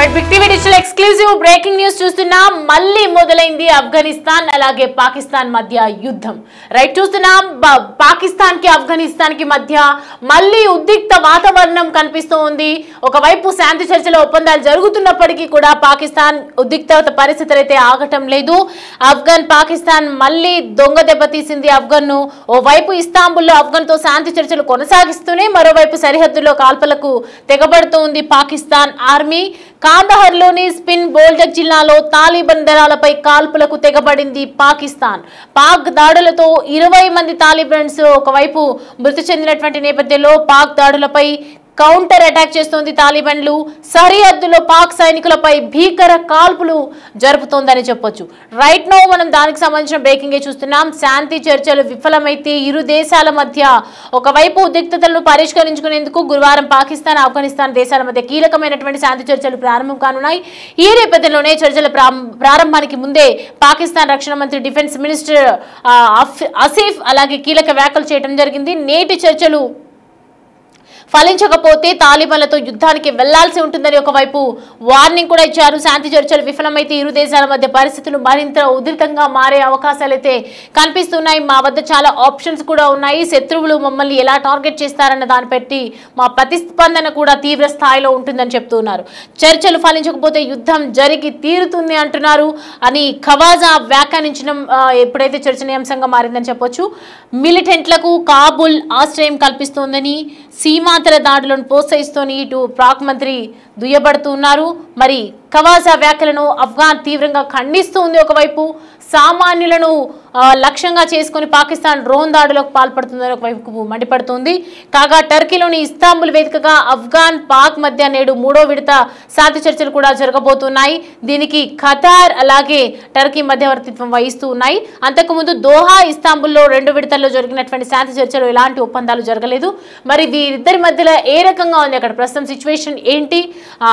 Big TV digital exclusive breaking news చూస్తున్నాం. మళ్ళీ మొదలైంది ఆఫ్ఘనిస్తాన్ అలాగే పాకిస్తాన్ మధ్య యుద్ధం. రైట్ చూస్తున్నాం, పాకిస్తాన్ కి ఆఫ్ఘనిస్తాన్ కి మధ్య మళ్ళీ ఉద్రిక్త వాతావరణం కనిపిస్తూ ఉంది. ఒకవైపు శాంతి చర్చల ఒప్పందాలు జరుగుతున్నప్పటికీ కూడా పాకిస్తాన్ ఉద్రిక్త పరిస్థితులు అయితే ఆగటం లేదు. పాకిస్తాన్ మళ్ళీ దొంగ దెబ్బతీసింది ఆఫ్ఘన్ ను. ఓవైపు ఇస్తాంబుల్లో ఆఫ్ఘన్ తో శాంతి చర్చలు కొనసాగిస్తూనే మరోవైపు సరిహద్దులో కాల్పులకు తెగబడుతూ ఉంది పాకిస్తాన్ ఆర్మీ. కాందహార్ లోని స్పిన్ బోల్డక్ జిల్లాలో తాలిబాన్ దళాలపై కాల్పులకు తెగబడింది పాకిస్తాన్. పాక్ దాడులతో 20 మంది తాలిబాన్స్ ఒకవైపు మృతి చెందినటువంటి నేపథ్యంలో పాక్ దాడులపై కౌంటర్ అటాక్ చేస్తోంది తాలిబాన్లు. సరిహద్దులో పాక్ సైనికులపై భీకర కాల్పులు జరుపుతోందని చెప్పొచ్చు. రైట్ నో మనం దానికి సంబంధించిన బ్రేకింగ్ చూస్తున్నాం. శాంతి చర్చలు విఫలమైతే ఇరు దేశాల మధ్య ఒకవైపు ఉద్రిక్తతలను పరిష్కరించుకునేందుకు గురువారం పాకిస్తాన్ ఆఫ్ఘనిస్తాన్ దేశాల మధ్య కీలకమైనటువంటి శాంతి చర్చలు ప్రారంభం కానున్నాయి. ఈ నేపథ్యంలోనే చర్చల ప్రారంభానికి ముందే పాకిస్తాన్ రక్షణ మంత్రి డిఫెన్స్ మినిస్టర్ ఆసిఫ్ అలాగే కీలక వ్యాఖ్యలు చేయడం జరిగింది. నేటి చర్చలు ఫలించకపోతే తాలిబాన్లతో యుద్ధానికి వెళ్లాల్సి ఉంటుందని ఒకవైపు వార్నింగ్ కూడా ఇచ్చారు. శాంతి చర్చలు విఫలమైతే ఇరు దేశాల మధ్య పరిస్థితులు మరింత ఉధృతంగా మారే అవకాశాలు అయితే కనిపిస్తున్నాయి. మా వద్ద చాలా ఆప్షన్స్ కూడా ఉన్నాయి. శత్రువులు మమ్మల్ని ఎలా టార్గెట్ చేస్తారన్న దాన్ని బట్టి మా ప్రతిస్పందన కూడా తీవ్ర స్థాయిలో ఉంటుందని చెప్తున్నారు. చర్చలు ఫలించకపోతే యుద్ధం జరిగి తీరుతుంది అంటున్నారు అని ఖవాజా వ్యాఖ్యానించడం ఎప్పుడైతే చర్చనీయాంశంగా మారిందని చెప్పొచ్చు. మిలిటెంట్లకు కాబుల్ ఆశ్రయం కల్పిస్తోందని, సీమాంతర దాడులను ప్రోత్సహిస్తూనే ఇటు పాక్ మంత్రి దుయ్యబడుతున్నారు. మరి ఖవాజా వ్యాఖ్యలను ఆఫ్ఘన్ తీవ్రంగా ఖండిస్తూ ఉంది. ఒకవైపు సామాన్యులను లక్ష్యంగా చేసుకుని పాకిస్తాన్ డ్రోన్ దాడులకు పాల్పడుతుందని ఒకవైపు మండిపడుతోంది. కాగా టర్కీలోని ఇస్తాంబుల్ వేదికగా ఆఫ్ఘన్ పాక్ మధ్య నేడు 3వ విడత శాంతి చర్చలు కూడా జరగబోతున్నాయి. దీనికి ఖతార్ అలాగే టర్కీ మధ్యవర్తిత్వం వహిస్తూ ఉన్నాయి. అంతకుముందు దోహా, ఇస్తాంబుల్లో 2 విడతల్లో జరిగినటువంటి శాంతి చర్చలు ఎలాంటి ఒప్పందాలు జరగలేదు. మరి వీరిద్దరి మధ్యలో ఏ రకంగా ఉంది, అక్కడ ప్రస్తుతం సిచ్యువేషన్ ఏంటి,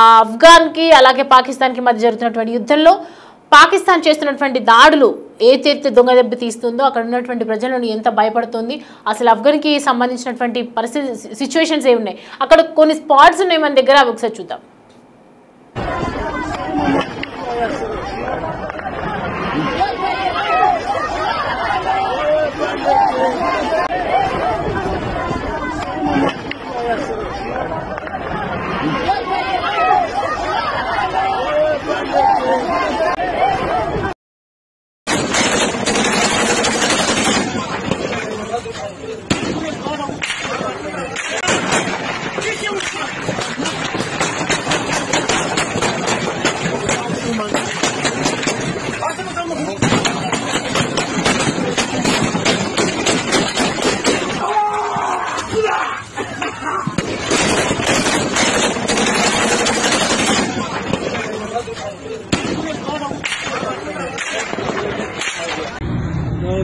ఆఫ్ఘన్ కి అలాగే పాకిస్తాన్ కి మధ్య జరుగుతున్నటువంటి యుద్ధంలో పాకిస్తాన్ చేస్తున్నటువంటి దాడులు ఏదైతే దొంగ దెబ్బ తీస్తుందో అక్కడ ఉన్నటువంటి ప్రజలను ఎంత భయపడుతుంది, అసలు ఆఫ్ఘన్కి సంబంధించినటువంటి పరిస్థితి సిచ్యువేషన్స్ ఏ ఉన్నాయి, అక్కడ కొన్ని స్పాట్స్ ఉన్నాయి మన దగ్గర, అవి ఒకసారి చూద్దాం.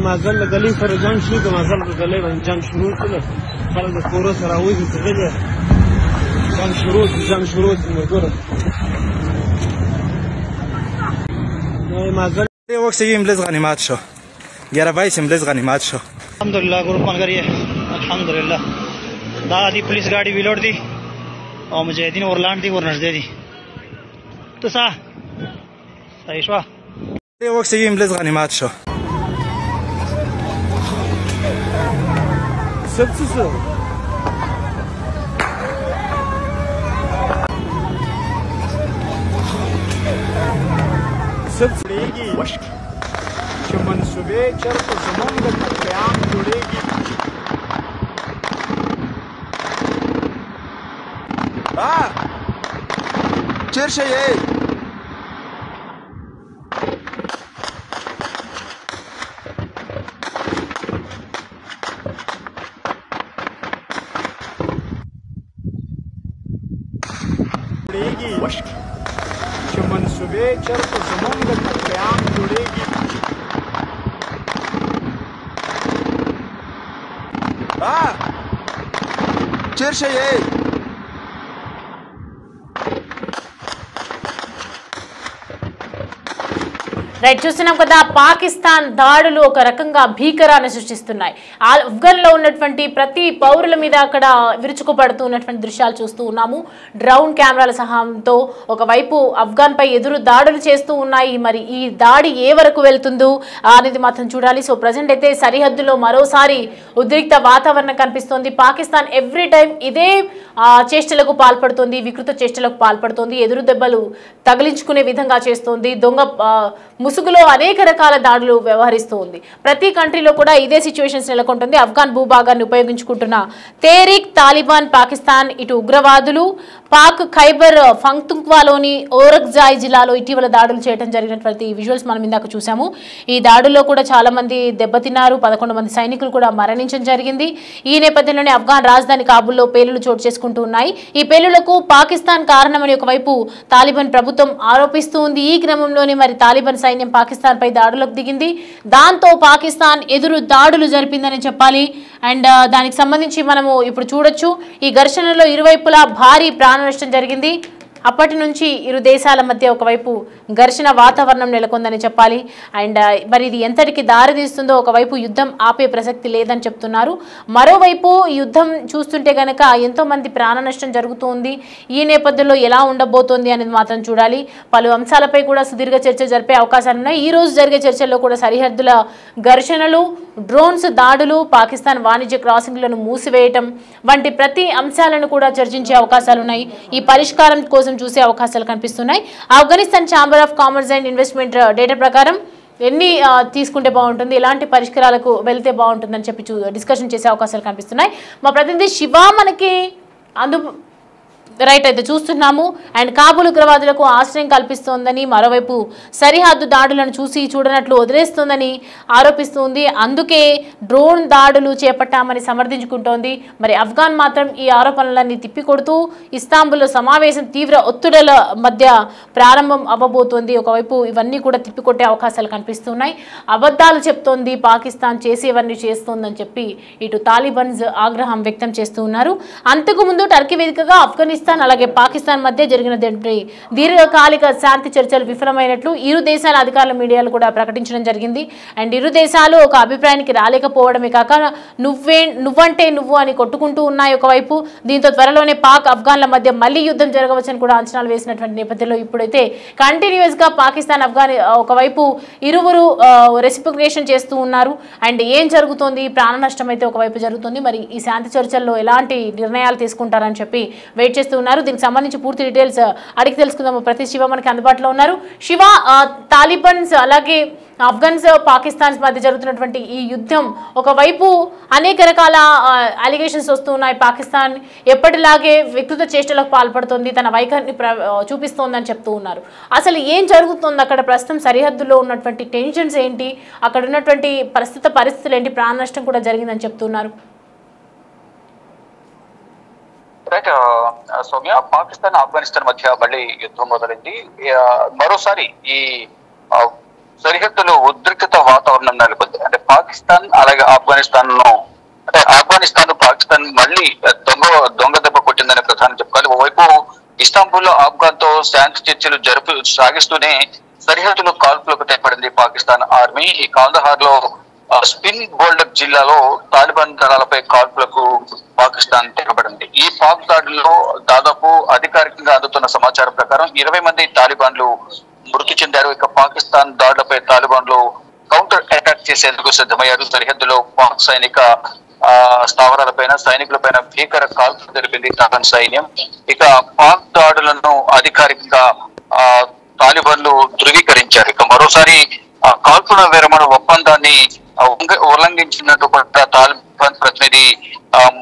مازال گلی سره جنگ شروع که مازال گلی باندې جنگ شروع کړل. خلک د کورو سره راوځي چې دلته جنگ شروع ګوره نو مازال وقت یې املز غنیمت شو 11 املز غنیمت شو. الحمدلله ګروپ ملګری الحمدلله دا دی پولیس ګاډي ویلوړ دي او مجاهدین ورلاند دي ورنږدې دي. ته صحیح شو وقت یې املز غنیمت شو. سبسه سبسړيږي چې منسوبې چرته زمونږ د قیام جوړېږي. چیر شي چې منسوبې چرته زمونږ د قیام جوړېږي. چیر شي రైట్, చూస్తున్నాం కదా పాకిస్తాన్ దాడులు ఒక రకంగా భీకరాన్ని సృష్టిస్తున్నాయి. ఆఫ్ఘన్లో ఉన్నటువంటి ప్రతి పౌరుల మీద అక్కడ విరుచుకుపడుతూ ఉన్నటువంటి దృశ్యాలు చూస్తూ ఉన్నాము. డ్రోన్ కెమెరాల సహాయంతో ఒకవైపు ఆఫ్ఘన్ పై ఎదురు దాడులు చేస్తూ ఉన్నాయి. మరి ఈ దాడి ఏ వరకు వెళ్తుందో అనేది మాత్రం చూడాలి. సో ప్రజెంట్ అయితే సరిహద్దులో మరోసారి ఉద్రిక్త వాతావరణం కనిపిస్తోంది. పాకిస్తాన్ ఎవ్రీ టైం ఇదే చేష్టలకు పాల్పడుతోంది, వికృత చేష్టలకు పాల్పడుతోంది, ఎదురు దెబ్బలు తగిలించుకునే విధంగా చేస్తోంది, దొంగ ముసుగులో అనేక రకాల దాడులు వ్యవహరిస్తూ ఉంది. ప్రతి కంట్రీలో కూడా ఇదే సిచ్యువేషన్స్ నెలకొంటుంది. ఆఫ్ఘన్ భూభాగాన్ని ఉపయోగించుకుంటున్న తెహ్రీక్ తాలిబాన్ పాకిస్తాన్, ఇటు ఉగ్రవాదులు పాక్ ఖైబర్ పఖ్తూన్ఖ్వాలోని ఓరక్జాయ్ జిల్లాలో ఇటీవల దాడులు చేయడం జరిగినటువంటి విజువల్స్ మనం ఇందాక చూసాము. ఈ దాడుల్లో కూడా చాలా మంది దెబ్బతిన్నారు, 11 మంది సైనికులు కూడా మరణించడం జరిగింది. ఈ నేపథ్యంలోనే ఆఫ్ఘన్ రాజధాని కాబూల్లో పేలుళ్లు చోటు చేసుకుంటూ ఉన్నాయి. ఈ పేలుళ్లకు పాకిస్తాన్ కారణమని ఒకవైపు తాలిబాన్ ప్రభుత్వం ఆరోపిస్తూ ఉంది. ఈ క్రమంలోనే మరి తాలిబాన్ సైన్యం పాకిస్తాన్ పై దాడులకు దిగింది. దాంతో పాకిస్తాన్ ఎదురు దాడులు జరిపిందని చెప్పాలి. అండ్ దానికి సంబంధించి మనము ఇప్పుడు చూడొచ్చు, ఈ ఘర్షణలో ఇరువైపులా భారీ ప్రాణ నష్టం జరిగింది. అప్పటి నుంచి ఇరు దేశాల మధ్య ఒకవైపు ఘర్షణ వాతావరణం నెలకొందని చెప్పాలి. అండ్ మరి ఇది ఎంతటికి దారితీస్తుందో, ఒకవైపు యుద్ధం ఆపే ప్రసక్తి లేదని చెప్తున్నారు. మరోవైపు యుద్ధం చూస్తుంటే కనుక ఎంతో మంది ప్రాణ నష్టం జరుగుతుంది. ఈ నేపథ్యంలో ఎలా ఉండబోతోంది అనేది మాత్రం చూడాలి. పలు అంశాలపై కూడా సుదీర్ఘ చర్చ జరిపే అవకాశాలు ఉన్నాయి. ఈ రోజు జరిగే చర్చల్లో కూడా సరిహద్దుల ఘర్షణలు, డ్రోన్స్ దాడులు, పాకిస్తాన్ వాణిజ్య క్రాసింగ్లను మూసివేయటం వంటి ప్రతి అంశాలను కూడా చర్చించే అవకాశాలు ఉన్నాయి. ఈ పరిష్కారం కోసం చూసే అవకాశాలు కనిపిస్తున్నాయి. Afghanistan chamber of commerce and investment data ప్రకారం ఎన్ని తీసుకుంటే బాగుంటుంది, ఎలాంటి పరిష్కారాలకు వెళ్తే బాగుంటుందని చెప్పి డిస్కషన్ చేసే అవకాశాలు కనిపిస్తున్నాయి. మా ప్రతినిధి శివ మనకి రైట్ అయితే చూస్తున్నాము. అండ్ కాబూల్ ఉగ్రవాదులకు ఆశ్రయం కల్పిస్తోందని, మరోవైపు సరిహద్దు దాడులను చూసి చూడనట్లు వదిలేస్తోందని ఆరోపిస్తుంది. అందుకే డ్రోన్ దాడులు చేపట్టామని సమర్థించుకుంటోంది. మరి ఆఫ్ఘన్ మాత్రం ఈ ఆరోపణలన్నీ తిప్పికొడుతూ ఇస్తాంబుల్లో సమావేశం తీవ్ర ఒత్తిడుల మధ్య ప్రారంభం అవ్వబోతోంది. ఒకవైపు ఇవన్నీ కూడా తిప్పికొట్టే అవకాశాలు కనిపిస్తున్నాయి. అబద్ధాలు చెప్తోంది, పాకిస్తాన్ చేసేవన్నీ చేస్తోందని చెప్పి ఇటు తాలిబాన్స్ ఆగ్రహం వ్యక్తం చేస్తూ ఉన్నారు. అంతకుముందు టర్కీ వేదికగా ఆఫ్ఘనిస్తాన్ అలాగే పాకిస్తాన్ మధ్య జరిగిన దీర్ఘకాలిక శాంతి చర్చలు విఫలమైనట్లు ఇరు దేశాల అధికారుల మీడియాలు కూడా ప్రకటించడం జరిగింది. అండ్ ఇరు దేశాలు ఒక అభిప్రాయానికి రాలేకపోవడమే కాక నువ్వంటే నువ్వు అని కొట్టుకుంటూ ఉన్నాయి ఒకవైపు. దీంతో త్వరలోనే పాక్ ఆఫ్ఘన్ల మధ్య మళ్లీ యుద్ధం జరగవచ్చని కూడా అంచనాలు వేసినటువంటి నేపథ్యంలో ఇప్పుడైతే కంటిన్యూస్ గా పాకిస్తాన్ ఆఫ్ఘన్ ఒకవైపు ఇరువురు రెసిప్లికేషన్ చేస్తూ ఉన్నారు. అండ్ ఏం జరుగుతోంది, ప్రాణ నష్టం అయితే ఒకవైపు జరుగుతుంది. మరి ఈ శాంతి చర్చల్లో ఎలాంటి నిర్ణయాలు తీసుకుంటారని చెప్పి వెయిట్ చేస్తూ ఉన్నారు. దీనికి సంబంధించి పూర్తి డీటెయిల్స్ అడిగి తెలుసుకుందాము. ప్రతి శివ మనకి అందుబాటులో ఉన్నారు. శివ, తాలిబాన్స్ అలాగే ఆఫ్ఘన్స్ పాకిస్తాన్స్ మధ్య జరుగుతున్నటువంటి ఈ యుద్ధం ఒకవైపు అనేక రకాల అలిగేషన్స్ వస్తున్నాయి. పాకిస్తాన్ ఎప్పటిలాగే వికృత చేష్టలకు పాల్పడుతుంది, తన వైఖరిని చూపిస్తోందని చెప్తూ ఉన్నారు. అసలు ఏం జరుగుతుంది అక్కడ ప్రస్తుతం? సరిహద్దులో ఉన్నటువంటి టెన్షన్స్ ఏంటి, అక్కడ ఉన్నటువంటి ప్రస్తుత పరిస్థితులు ఏంటి? ప్రాణ నష్టం కూడా జరిగిందని చెప్తున్నారు. రైట్ సౌమ్య, పాకిస్తాన్ ఆఫ్ఘనిస్తాన్ మధ్య మళ్ళీ యుద్ధం మొదలైంది. మరోసారి ఈ సరిహద్దులో ఉద్రిక్తత వాతావరణం నెలకొంది. అంటే పాకిస్తాన్ అలాగే ఆఫ్ఘనిస్తాన్ పాకిస్తాన్ మళ్ళీ దొంగ దెబ్బ కొట్టిందని ప్రధాని చెప్పుకోవాలి. ఓవైపు ఇస్తాంబుల్ లో ఆఫ్ఘన్ తో శాంతి చర్చలు సాగిస్తూనే సరిహద్దులో కాల్పులకు తెగబడింది పాకిస్తాన్ ఆర్మీ. ఈ కాందహార్ లో స్పిన్ బోల్డక్ జిల్లాలో తాలిబాన్ దళాలపై కాల్పులకు పాకిస్తాన్ తెగబడింది. ఈ పాక్ దాడుల్లో దాదాపు అధికారికంగా అందుతున్న సమాచారం ప్రకారం 20 మంది తాలిబాన్లు మృతి చెందారు. ఇక పాకిస్తాన్ దాడులపై తాలిబాన్లు కౌంటర్ అటాక్ చేసేందుకు సిద్ధమయ్యారు. సరిహద్దులో పాక్ సైనిక స్థావరాలపైన సైనికులపైన భీకర కాల్పులు జరిపింది తాలిబాన్ సైన్యం. ఇక పాక్ దాడులను అధికారికంగా తాలిబాన్లు ధృవీకరించారు. ఇక మరోసారి కాల్పుల విరమణ ఒప్పందాన్ని ఉల్లంఘించినట్టు తాలిబాన్ ప్రతినిధి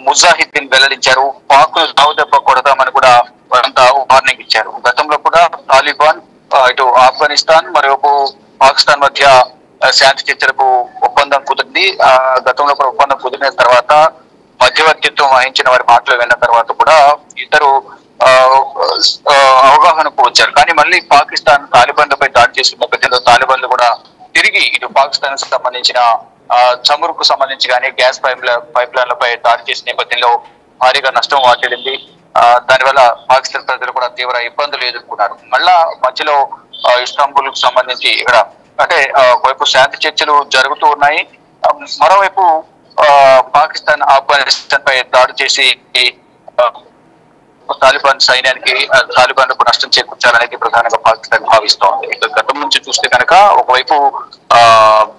ముజాహిద్దీన్ వెల్లడించారు. పాక్ దెబ్బ కొడదామని కూడా వారంతా వార్నింగ్ ఇచ్చారు. గతంలో కూడా తాలిబాన్ ఇటు ఆఫ్ఘనిస్తాన్ మరోవైపు పాకిస్తాన్ మధ్య శాంతి చర్చలకు ఒప్పందం కుదిరింది. గతంలో కూడా ఒప్పందం కుదిరిన తర్వాత మధ్యవర్తిత్వం వహించిన వారి మాటలు విన్న తర్వాత కూడా ఇద్దరు అవగాహనకు వచ్చారు. కానీ మళ్ళీ పాకిస్తాన్ తాలిబాన్లపై దాడి చేసిన నేపథ్యంలో తాలిబాన్లు కూడా తిరిగి ఇటు పాకిస్తాన్ కు సంబంధించిన చమురుకు సంబంధించి కానీ గ్యాస్ పైప్ లైన్లపై దాడి చేసిన నేపథ్యంలో భారీగా నష్టం వాటిల్లింది. దానివల్ల పాకిస్తాన్ ప్రజలు కూడా తీవ్ర ఇబ్బందులు ఎదుర్కొన్నారు. మళ్ళా మధ్యలో ఇస్తాంబుల్ కు సంబంధించి ఇక్కడ అంటే ఒకవైపు శాంతి చర్చలు జరుగుతూ ఉన్నాయి, మరోవైపు పాకిస్తాన్ ఆఫ్ఘనిస్తాన్ పై దాడి చేసి తాలిబాన్ సైన్యానికి తాలిబాన్లకు నష్టం చేకూర్చాలనేది ప్రధానంగా పాకిస్తాన్ భావిస్తోంది. గతం నుంచి చూస్తే కనుక ఒకవైపు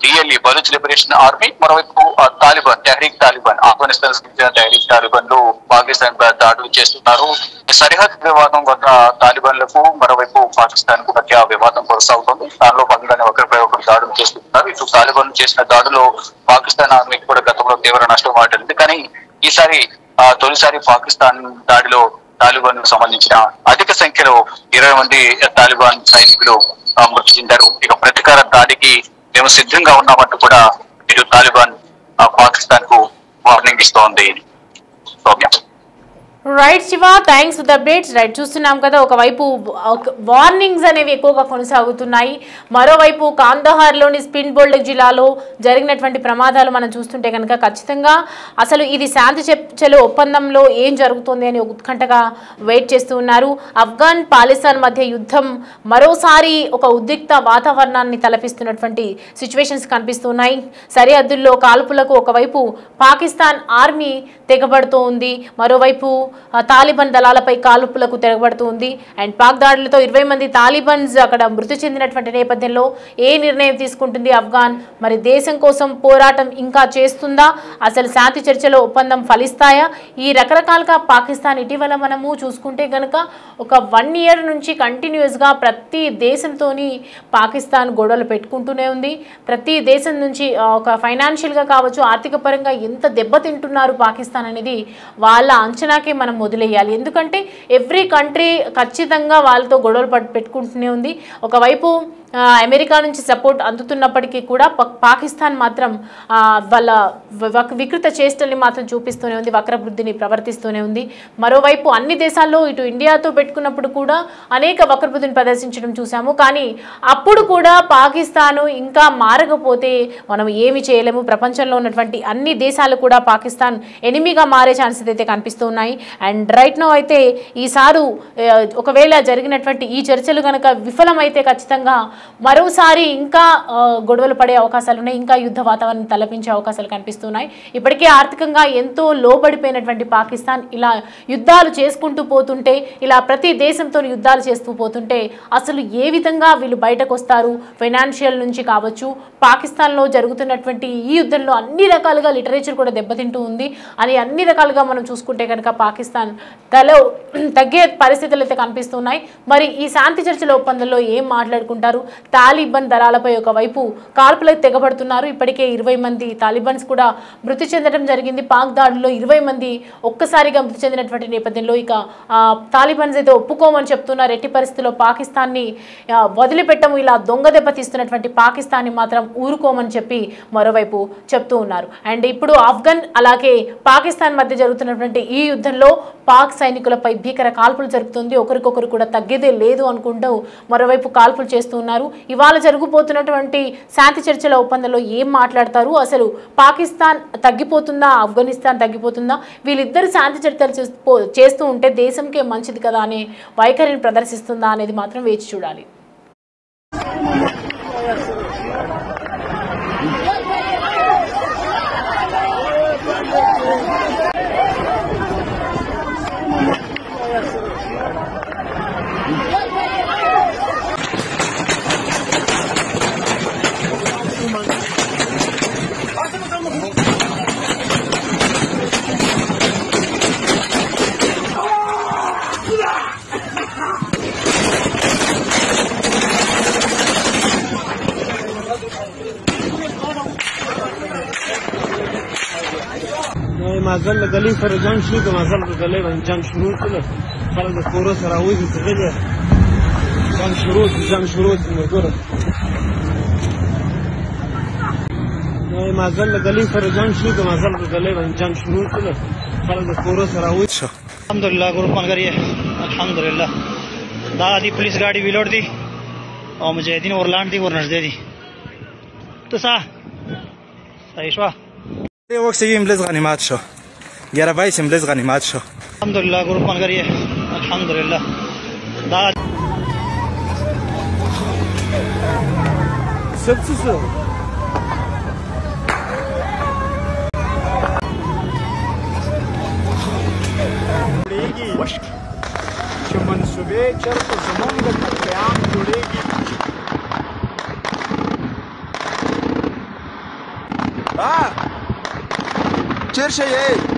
BLE బలూచ్ లిబరేషన్ ఆర్మీ, మరోవైపు తాలిబాన్ తెహ్రీక్ తాలిబాన్ ఆఫ్ఘనిస్తాన్ చెందిన తెహ్రీక్ తాలిబాన్లు పాకిస్తాన్ దాడులు చేస్తున్నారు. సరిహద్దు వివాదం వద్ద తాలిబాన్లకు మరోవైపు పాకిస్తాన్ కు మధ్య వివాదం కొనసాగుతుంది. దానిలో భాగంగానే ఒకరిపై ఒకరు దాడులు చేస్తున్నారు. ఇటు తాలిబాన్ చేసిన దాడిలో పాకిస్తాన్ ఆర్మీకి కూడా గతంలో తీవ్ర నష్టం వాటిల్లింది. కానీ ఈసారి తొలిసారి పాకిస్తాన్ దాడిలో తాలిబాన్ కు సంబంధించిన అధిక సంఖ్యలో 20 మంది తాలిబాన్ సైనికులు మృతి చెందారు. ఇక ప్రతీకార దాడికి మేము సిద్ధంగా ఉన్నామంటూ కూడా ఇటు తాలిబాన్ పాకిస్తాన్ కు వార్నింగ్ ఇస్తోంది. Right Shiva, thanks for the updates. Right, చూస్తున్నాం కదా, ఒకవైపు వార్నింగ్స్ అనేవి ఎక్కువగా కొనసాగుతున్నాయి, మరోవైపు కాందహార్లోని స్పిన్ బోల్డ్ జిల్లాలో జరిగినటువంటి ప్రమాదాలు మనం చూస్తుంటే కనుక ఖచ్చితంగా అసలు ఇది శాంతి చర్చల ఒప్పందంలో ఏం జరుగుతుంది అని ఉత్కంఠగా వెయిట్ చేస్తూ ఉన్నారు. ఆఫ్ఘన్ పాకిస్తాన్ మధ్య యుద్ధం మరోసారి ఒక ఉద్రిక్త వాతావరణాన్ని తలపిస్తున్నటువంటి సిచ్యువేషన్స్ కనిపిస్తున్నాయి. సరిహద్దుల్లో కాల్పులకు ఒకవైపు పాకిస్తాన్ ఆర్మీ తెగబడుతూ ఉంది, మరోవైపు తాలిబాన్ దళాలపై కాల్పులకు తెగబడుతూ ఉంది. అండ్ పాక్ దాడులతో 20 మంది తాలిబాన్స్ అక్కడ మృతి చెందినటువంటి నేపథ్యంలో ఏ నిర్ణయం తీసుకుంటుంది ఆఫ్ఘాన్? మరి దేశం కోసం పోరాటం ఇంకా చేస్తుందా? అసలు శాంతి చర్చలో ఒప్పందం ఫలిస్తాయా? ఈ రకరకాలుగా పాకిస్తాన్ ఇటీవల మనము చూసుకుంటే కనుక ఒక 1 year నుంచి కంటిన్యూస్గా ప్రతి దేశంతోని పాకిస్తాన్ గొడవలు పెట్టుకుంటూనే ఉంది. ప్రతి దేశం నుంచి ఒక ఫైనాన్షియల్గా కావచ్చు, ఆర్థిక పరంగా ఎంత దెబ్బతింటున్నారు పాకిస్తాన్ అనేది వాళ్ళ అంచనాకే మనం వదిలేయాలి. ఎందుకంటే ఎవ్రీ కంట్రీ ఖచ్చితంగా వాళ్ళతో గొడవలు పెట్టుకుంటూనే ఉంది. ఒకవైపు అమెరికా నుంచి సపోర్ట్ అందుతున్నప్పటికీ కూడా పాకిస్తాన్ మాత్రం వాళ్ళ వికృత చేష్టల్ని మాత్రం చూపిస్తూనే ఉంది, వక్రబుద్ధిని ప్రవర్తిస్తూనే ఉంది. మరోవైపు అన్ని దేశాల్లో ఇటు ఇండియాతో పెట్టుకున్నప్పుడు కూడా అనేక వక్రబుద్ధిని ప్రదర్శించడం చూసాము. కానీ అప్పుడు కూడా పాకిస్తాను ఇంకా మారకపోతే మనం ఏమి చేయలేము. ప్రపంచంలో ఉన్నటువంటి అన్ని దేశాలు కూడా పాకిస్తాన్ ఎనిమిగా మారే ఛాన్సెస్ అయితే కనిపిస్తూ ఉన్నాయి. అండ్ రైట్ నో అయితే ఈసారి ఒకవేళ జరిగినటువంటి ఈ చర్చలు కనుక విఫలమైతే ఖచ్చితంగా మరోసారి ఇంకా గొడవలు పడే అవకాశాలు ఉన్నాయి, ఇంకా యుద్ధ వాతావరణం తలపించే అవకాశాలు కనిపిస్తున్నాయి. ఇప్పటికే ఆర్థికంగా ఎంతో లోబడిపోయినటువంటి పాకిస్తాన్ ఇలా యుద్ధాలు చేసుకుంటూ పోతుంటే, ఇలా ప్రతి దేశంతో యుద్ధాలు చేస్తూ పోతుంటే అసలు ఏ విధంగా వీళ్ళు బయటకు వస్తారు? ఫైనాన్షియల్ నుంచి కావచ్చు, పాకిస్తాన్లో జరుగుతున్నటువంటి ఈ యుద్ధంలో అన్ని రకాలుగా లిటరేచర్ కూడా దెబ్బతింటూ ఉంది అని అన్ని రకాలుగా మనం చూసుకుంటే కనుక పాకిస్తాన్ తగ్గే పరిస్థితులు అయితే కనిపిస్తున్నాయి. మరి ఈ శాంతి చర్చల ఒప్పందంలో ఏం మాట్లాడుకుంటారు? తాలిబాన్ దళాలపై ఒకవైపు కాల్పులకు తెగబడుతున్నారు. ఇప్పటికే 20 మంది తాలిబాన్స్ కూడా మృతి చెందడం జరిగింది. పాక్ దాడుల్లో 20 మంది ఒక్కసారిగా మృతి చెందినటువంటి నేపథ్యంలో ఇక తాలిబాన్స్ అయితే ఒప్పుకోమని చెప్తున్నారు. ఎట్టి పరిస్థితుల్లో పాకిస్తాన్ని వదిలిపెట్టము, ఇలా దొంగ దెబ్బ తీస్తున్నటువంటి పాకిస్తాన్ని మాత్రం ఊరుకోమని చెప్పి మరోవైపు చెప్తూ ఉన్నారు. అండ్ ఇప్పుడు ఆఫ్ఘన్ అలాగే పాకిస్తాన్ మధ్య జరుగుతున్నటువంటి ఈ యుద్ధంలో పాక్ సైనికులపై భీకర కాల్పులు జరుగుతుంది. ఒకరికొకరు కూడా తగ్గేదే లేదు అనుకుంటూ మరోవైపు కాల్పులు చేస్తూ ఉన్నారు. ఇవాళ జరుగుతున్నటువంటి శాంతి చర్చల ఒప్పందంలో ఏం మాట్లాడతారు? అసలు పాకిస్తాన్ తగ్గిపోతుందా, ఆఫ్ఘనిస్తాన్ తగ్గిపోతుందా? వీళ్ళిద్దరు శాంతి చర్చలు చేస్తూ ఉంటే దేశంకే మంచిది కదా అనే వైఖరిని ప్రదర్శిస్తుందా అనేది మాత్రం వేచి చూడాలి. مازال د گلی سره جنگ شو که مازال د گلی باندې جنگ شروع کړل خلک د کورو سره وځي څه دی جنگ شروع ګوره مازال د گلی سره جنگ شو که مازال د گلی باندې جنگ شروع کړل خلک د کورو سره وځي. الحمدلله ګروپ ملګری الحمدلله دا دی پولیس गाड़ी ویلوړ دی او مجاهدین ورلاند دي ورنږدې دي ته صحیح شو. وقت سیم لز غنیمت شو یاره وایسیم لز غنیمت شو. الحمدلله ګروپ ملګری الحمدلله دا sepsis چې منسوبې چېرته زمونږ د قتلعام جوړېږي چیر شئ